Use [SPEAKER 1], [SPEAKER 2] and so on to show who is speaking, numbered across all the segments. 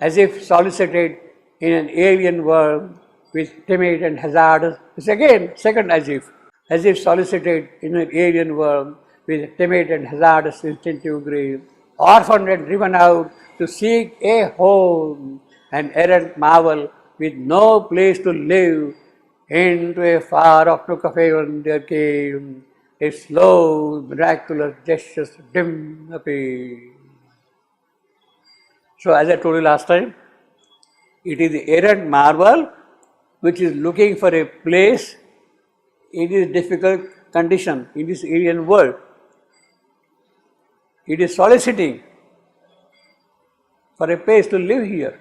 [SPEAKER 1] as if solicited in an alien world with timid and hazardous. It's again second as if solicited in an alien world with timid and hazardous instinctive grief, orphaned and driven out to seek a home, an errant marvel with no place to live, into a far-off nook of heaven there came a slow, miraculous, gesture, dim appeal. So as I told you last time, it is the errant marvel which is looking for a place in this difficult condition, in this alien world. It is soliciting for a place to live here.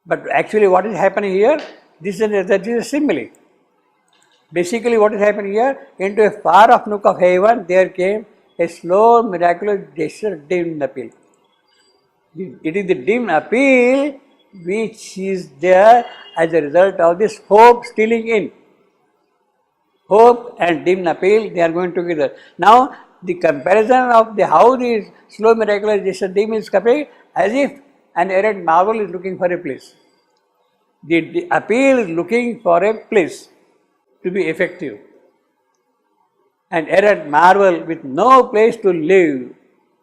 [SPEAKER 1] But actually what is happening here, this is a simile. Basically what is happening here, into a far-off nook of heaven there came a slow, miraculous gesture, dim appeal. It is the dim appeal which is there as a result of this hope stealing in. Hope and dim appeal, they are going together. Now, the comparison of how the slow miraculous gesture dim is coming, as if an errant marvel is looking for a place. The appeal is looking for a place to be effective. An errant marvel with no place to live,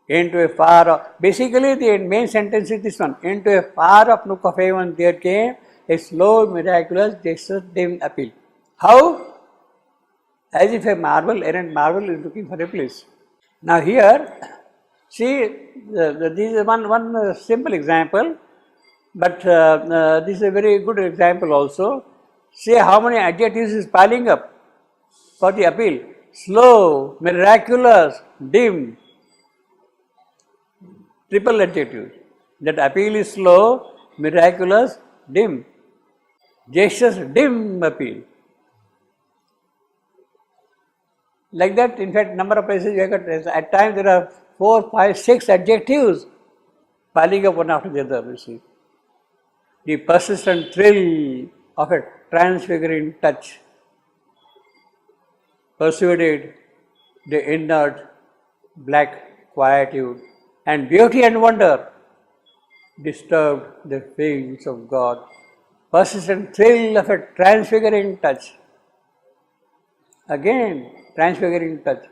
[SPEAKER 1] into a far-off. Basically, the main sentence is this one: into a far-off nook of heaven there came a slow, miraculous gesture, dim appeal. How? As if a marvel, errant marvel is looking for a place. Now here, see, this is one simple example, but this is a very good example also. See how many adjectives is piling up for the appeal. Slow, miraculous, dim. Triple adjective. That appeal is slow, miraculous, dim. Gestures, dim appeal. Like that, in fact, number of places you have got, at times there are 4, 5, 6 adjectives piling up one after the other, you see. The persistent thrill of a transfiguring touch persuaded the inert black quietude, and beauty and wonder disturbed the feelings of God. Persistent thrill of a transfiguring touch. Again, transfiguring touch.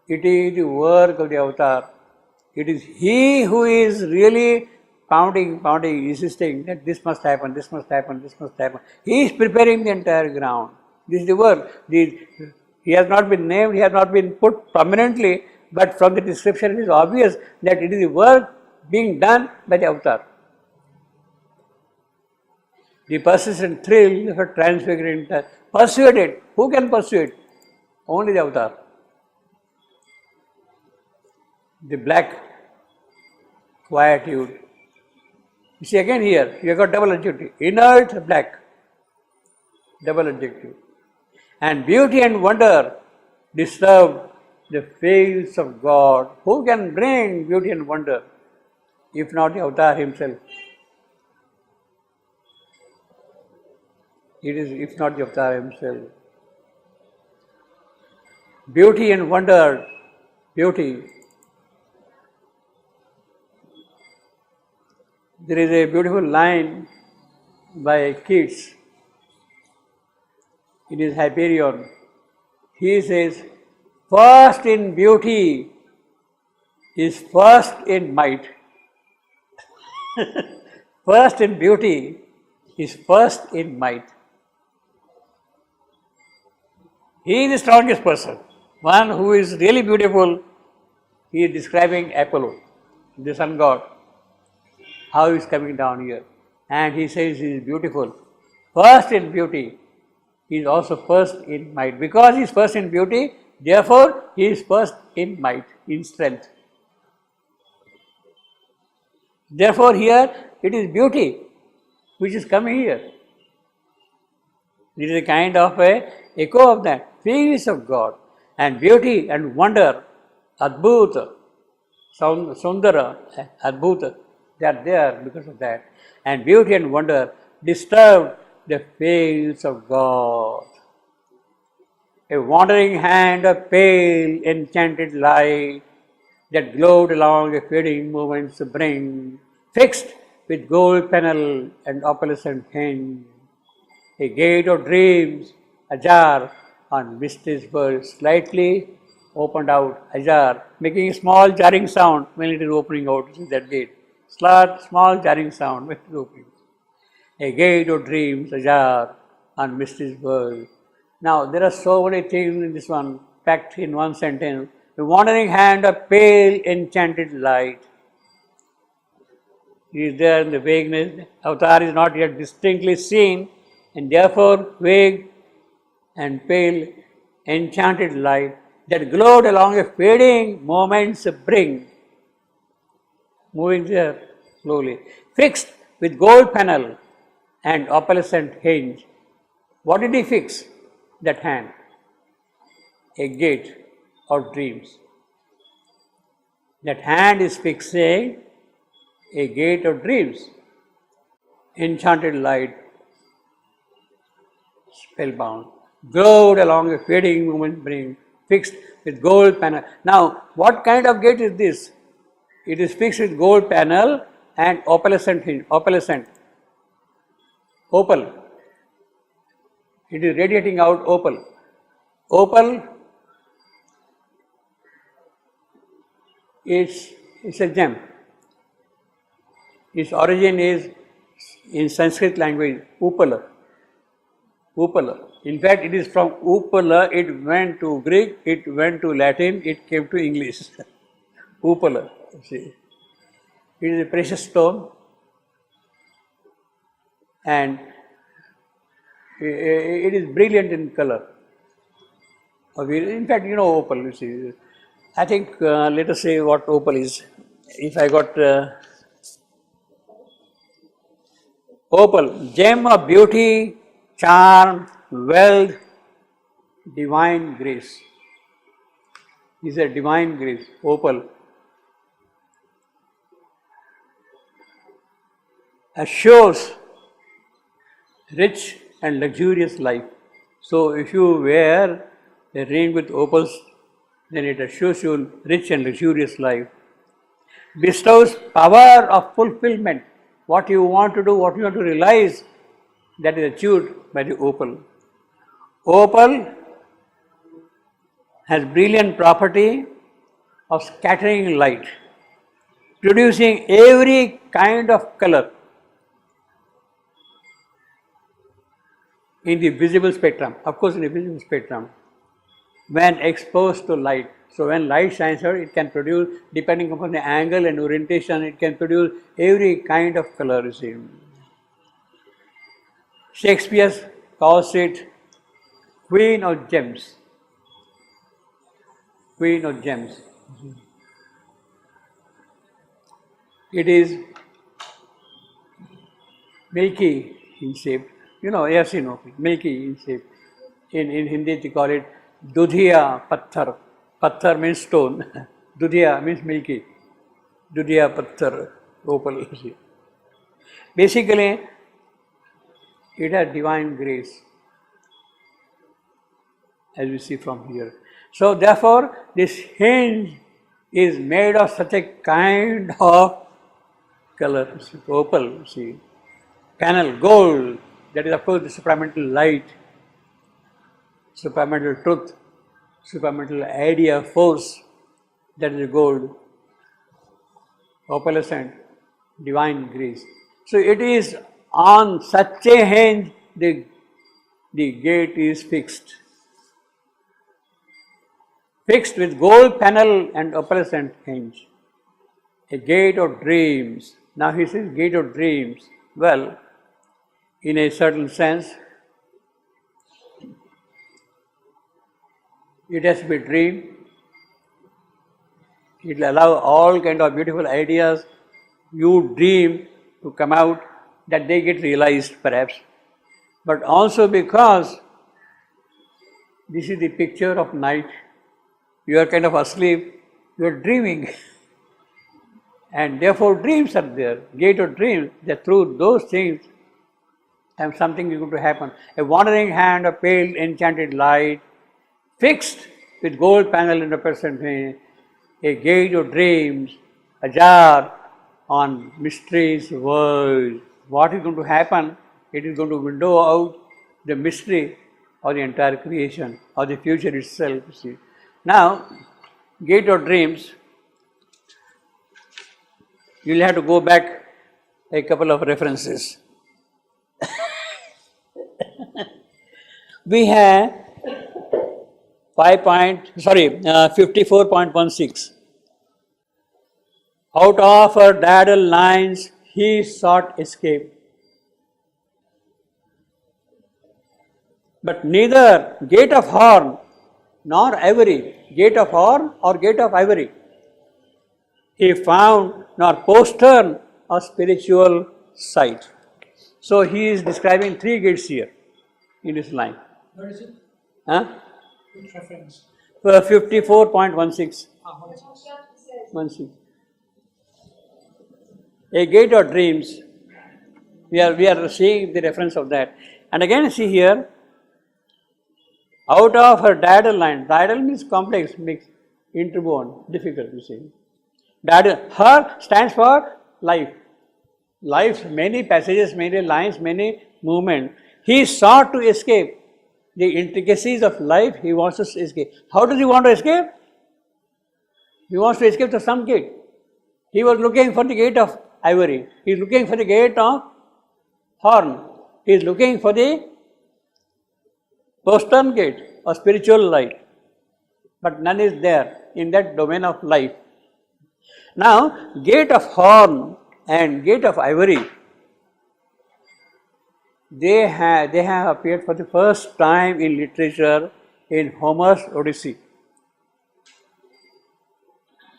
[SPEAKER 1] It is the work of the avatar. It is he who is really pounding, insisting that this must happen, this must happen, this must happen. He is preparing the entire ground. This is the work. He has not been named, he has not been put prominently, but from the description it is obvious that it is the work being done by the avatar. The persistent thrill of a transfiguring touch. Persuaded. Who can persuade? Only the avatar. The black quietude. You see again here, you have got double adjective. Inert black. Double adjective. And beauty and wonder disturbed the face of God. Who can bring beauty and wonder if not the avatar himself? It is if not the avatar himself. Beauty and wonder, beauty. There is a beautiful line by Keats in his Hyperion. He says, first in beauty is first in might. First in beauty is first in might. He is the strongest person. One who is really beautiful, he is describing Apollo, the sun god, how he is coming down here. And he says he is beautiful. First in beauty, he is also first in might. Because he is first in beauty, therefore he is first in might, in strength. Therefore here it is beauty which is coming here. It is a kind of a echo of that face of God. And beauty and wonder, adbhuta, sundara, adbhuta, they are there because of that. And beauty and wonder disturbed the face of God. A wandering hand of pale, enchanted light that glowed along the fading moment's brink, fixed with gold panel and opalescent hinge. A gate of dreams, ajar, on mystic world, slightly opened out, ajar, making a small jarring sound when it is opening out. This is that gate. Small jarring sound when it is opening. A gate of dreams, ajar, on mystic world. Now, there are so many things in this one, packed in one sentence. The wandering hand of pale, enchanted light. He is there in the vagueness. Avatar is not yet distinctly seen, and therefore vague and pale, enchanted light that glowed along a fading moments bring. Moving there slowly. Fixed with gold panel and opalescent hinge. What did he fix? That hand. A gate of dreams. That hand is fixing a gate of dreams. Enchanted light, spellbound, glowed along a fading moment bring, fixed with gold panel. Now, what kind of gate is this? It is fixed with gold panel and opalescent hinge, opal. It is radiating out opal. Opal is a gem. Its origin is in Sanskrit language, upala. Upala. In fact, it is from upala, it went to Greek, it went to Latin, it came to English. Upala. See. It is a precious stone and it is brilliant in color. In fact, you know opal, you see. I think, let us say what opal is. If I got opal, gem of beauty, charm, wealth, divine grace. This is a divine grace, opal. Assures rich and luxurious life. So if you wear a ring with opals, then it assures you rich and luxurious life. Bestows power of fulfillment. What you want to do, what you want to realize, that is achieved by the opal. Opal has brilliant property of scattering light, producing every kind of color in the visible spectrum. Of course, in the visible spectrum, when exposed to light. So when light shines out, it can produce, depending upon the angle and orientation, it can produce every kind of color, you see. Shakespeare calls it Queen of Gems. Queen of Gems. It is milky in shape. You know, you have seen milky in shape. In Hindi they call it Dudhiya Patthar. Patthar means stone. Dudhiya means milky. Dudhiya Patthar, opal. Basically, it has divine grace, as we see from here. So therefore, this hinge is made of such a kind of color, opal, see. Panel, gold, that is of course the supramental light, supramental truth, supramental idea, force, that is gold, opalescent, divine grace. So it is on such a hinge the gate is fixed. Fixed with gold panel and opalescent hinge. A gate of dreams. Now he says gate of dreams. Well, in a certain sense, it has to be a dream. It will allow all kind of beautiful ideas you dream to come out, that they get realized perhaps. But also because this is the picture of night, you are kind of asleep, you are dreaming. And therefore dreams are there, gate of dreams, that through those things and something is going to happen. A wandering hand, a pale enchanted light, fixed with gold panel in the person, a gate of dreams, ajar, on mysteries world. What is going to happen? It is going to window out the mystery of the entire creation, of the future itself. See. Now, gate of dreams, you will have to go back a couple of references. We have 54.16. Out of her daedal lines he sought escape. But neither gate of horn nor ivory, gate of horn or gate of ivory, he found nor postern or spiritual sight. So he is describing three gates here in this line.
[SPEAKER 2] What is it?
[SPEAKER 1] Huh?
[SPEAKER 2] Which reference?
[SPEAKER 1] 54.16. 16. A gate of dreams. We are seeing the reference of that. And again see here, out of her daedal line. Daedal means complex, mixed, interwoven, difficult, you see. Daedal, her stands for life. Life, many passages, many lines, many movements. He sought to escape the intricacies of life. He wants to escape. How does he want to escape? He wants to escape to some gate. He was looking for the gate of ivory. He is looking for the gate of horn. He is looking for the postern gate or spiritual light. But none is there in that domain of life. Now, gate of horn and gate of ivory, they have appeared for the first time in literature in Homer's Odyssey.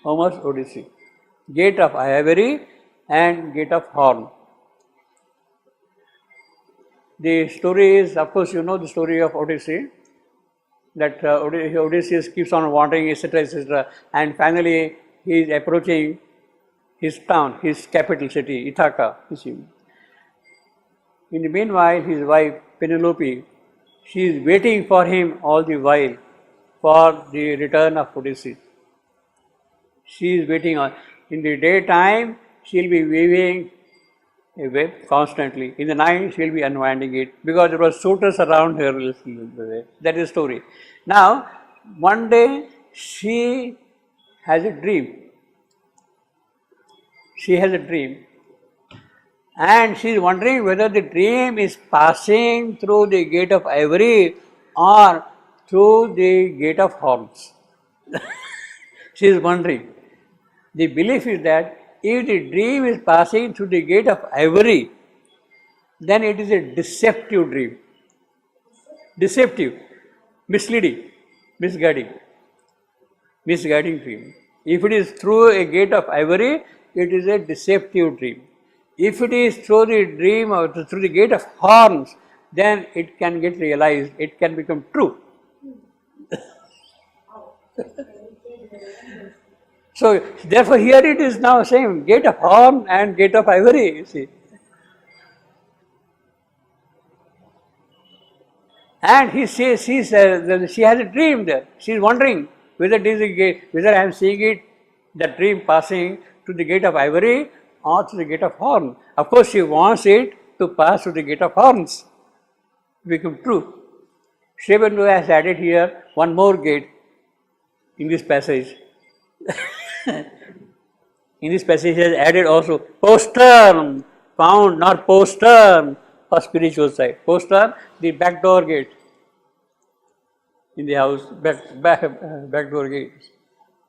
[SPEAKER 1] Homer's Odyssey. Gate of ivory and gate of horn. The story is, of course, you know the story of Odyssey, that Odysseus keeps on wandering, etc., etc., and finally he is approaching his town, his capital city, Ithaca. You see. In the meanwhile, his wife Penelope, she is waiting for him all the while for the return of Odysseus. She is waiting on. In the daytime, she will be weaving a web constantly. In the night, she will be unwinding it because there were suitors around her. That is the story. Now, one day she has a dream. She has a dream. And she is wondering whether the dream is passing through the gate of ivory or through the gate of horns. She is wondering. The belief is that if the dream is passing through the gate of ivory, then it is a deceptive dream. Deceptive, misleading, misguiding dream. If it is through a gate of ivory, it is a deceptive dream. If it is through the dream or through the gate of horns, then it can get realized, it can become true. So, therefore, here it is now same, gate of horn and gate of ivory, you see. And he says, she has a dream there. She is wondering whether it is a gate, whether I am seeing it, the dream passing to the gate of ivory or to the gate of horn. Of course, she wants it to pass to the gate of horns, become true. Sri Aurobindo has added here one more gate in this passage. In this passage, he has added also postern, found not postern for spiritual side. Postern, the back door gate in the house, back door gate.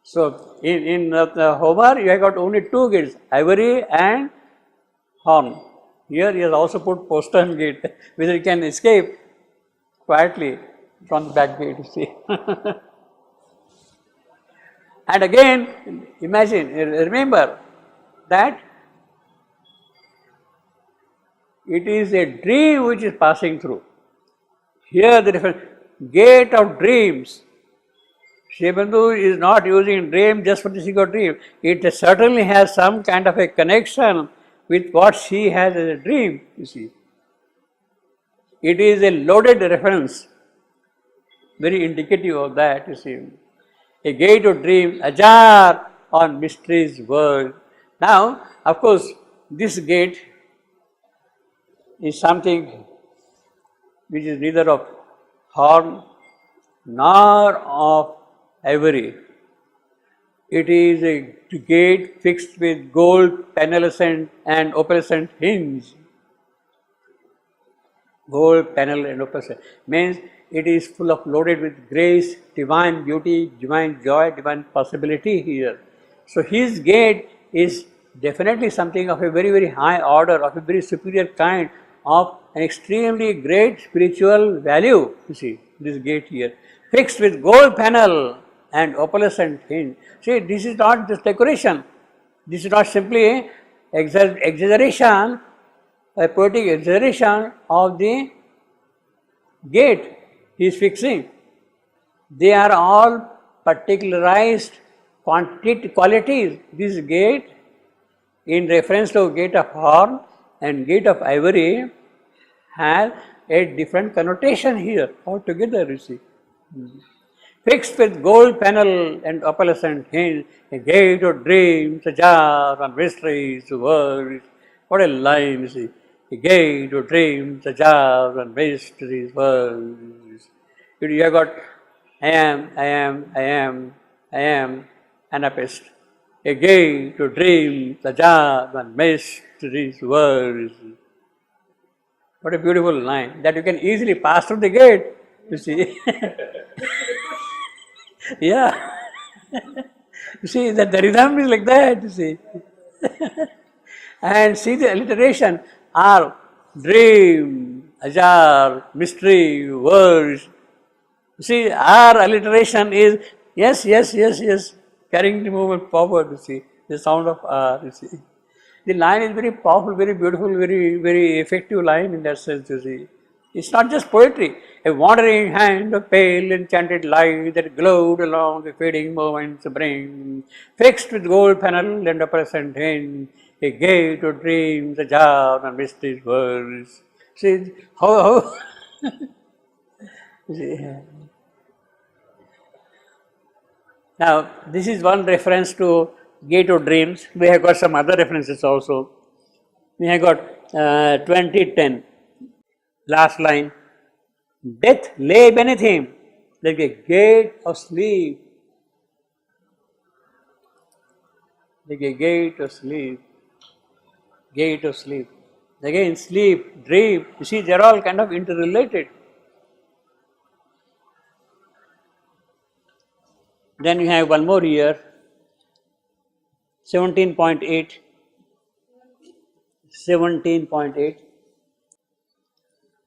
[SPEAKER 1] So, in Homer, you have got only two gates, ivory and horn. Here, he has also put postern gate, whether he can escape quietly from the back gate, you see. And again, imagine, remember that it is a dream which is passing through. Here the difference, gate of dreams. Sri Aurobindo is not using dream just for the sake of dream. It certainly has some kind of a connection with what she has as a dream, you see. It is a loaded reference, very indicative of that, you see. A gate of dreams, ajar on mysteries world. Now, Of course, this gate is something which is neither of horn nor of ivory. It is a gate fixed with gold pearlescent and opalescent hinge. Gold, panel and opalescent means it is full of loaded with grace, divine beauty, divine joy, divine possibility here. So his gate is definitely something of a very, very high order, of a very superior kind, of an extremely great spiritual value, you see, this gate here. Fixed with gold panel and opalescent hinge. See, this is not just decoration. This is not simply exaggeration, a poetic exaggeration of the gate he is fixing. They are all particularized qualities. This gate, in reference to gate of horn and gate of ivory, has a different connotation here altogether, you see. Fixed with gold panel and opalescent hinge, a gate of dreams, a jar on mysteries, words. What a line, you see. A gate of dreams, a jar and mysteries, words. You have got I am, Anarchist. A gate to dreams, a jar and mysteries, words. What a beautiful line that you can easily pass through the gate, you see. Yeah. You see that the rhythm is like that, you see. And see the alliteration are dream, ajar, mystery, words. You see, our alliteration is yes, carrying the movement forward, you see, the sound of R, you see. The line is very powerful, very beautiful, very effective line in that sense, you see. It's not just poetry. A wandering hand of pale enchanted light that glowed along the fading moments bring, fixed with gold panel and a present hinge, a gate of dreams, a jar and mysteries words. See how see. Now this is one reference to gate of dreams. We have got some other references also. We have got 2010. Last line, death lay beneath him like a gate of sleep, like a gate of sleep, gate of sleep. Again, sleep, dream, you see, they are all kind of interrelated. Then you have one more here, 17.8, 17.8.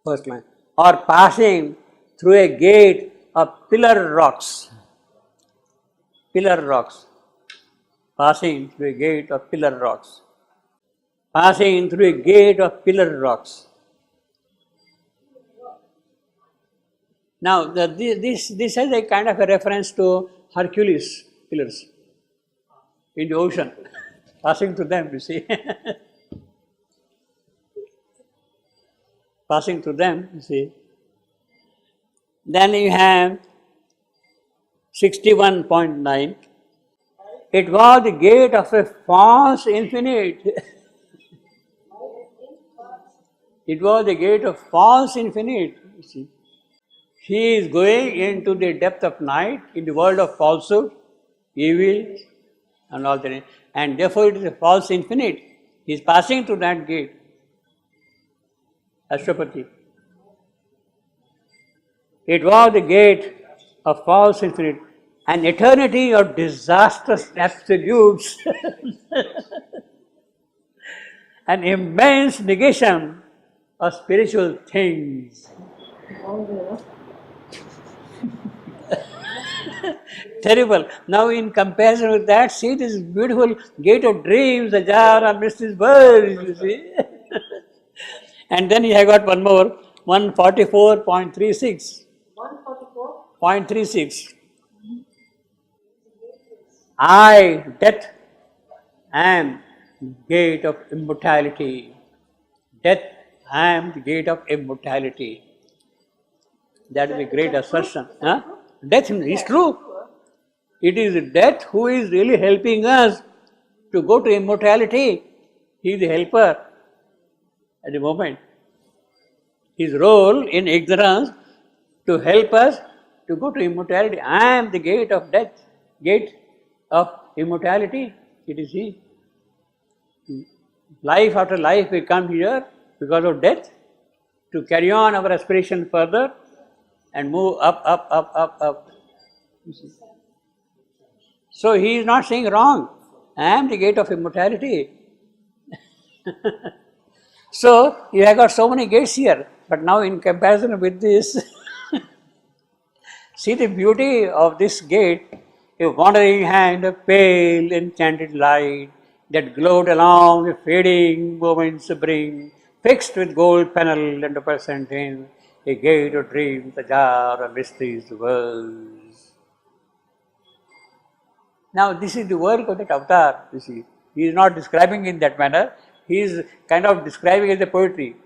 [SPEAKER 1] First line, or passing through a gate of pillar rocks, passing through a gate of pillar rocks, passing through a gate of pillar rocks. Now this has a kind of a reference to Hercules pillars in the ocean, passing through them, you see. Passing through them, you see. Then you have 61.9. It was the gate of a false infinite. It was the gate of false infinite, you see. He is going into the depth of night, in the world of falsehood, evil, and all that. And therefore it is a false infinite. He is passing through that gate. Ashwapati. It was the gate of false infinite, an eternity of disastrous absolutes, an immense negation of spiritual things. Terrible. Now in comparison with that, see this beautiful gate of dreams, ajar and mysteries words, you see. And then you have got one more, 144.36. 144.36. I, death, am gate of immortality. Death, I am the gate of immortality. That is a great assertion. Huh? Death is true. It is death who is really helping us to go to immortality. He is the helper at the moment. His role in ignorance to help us to go to immortality. I am the gate of death, gate of immortality. It is He. Life after life we come here because of death to carry on our aspiration further and move up, up, up, up, up. You see. So he is not saying wrong. I am the gate of immortality. So you have got so many gates here, but now in comparison with this, see the beauty of this gate, a wandering hand of pale enchanted light that glowed along the fading moments bring, fixed with gold panel and a percentine, a gate of dreams, a jar of mysteries, the worlds. Now this is the work of that avatar, you see. He is not describing in that manner, he is kind of describing as a poetry,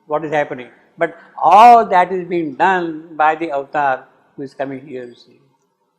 [SPEAKER 1] what is happening. But all that is being done by the avatar who is coming here, you see.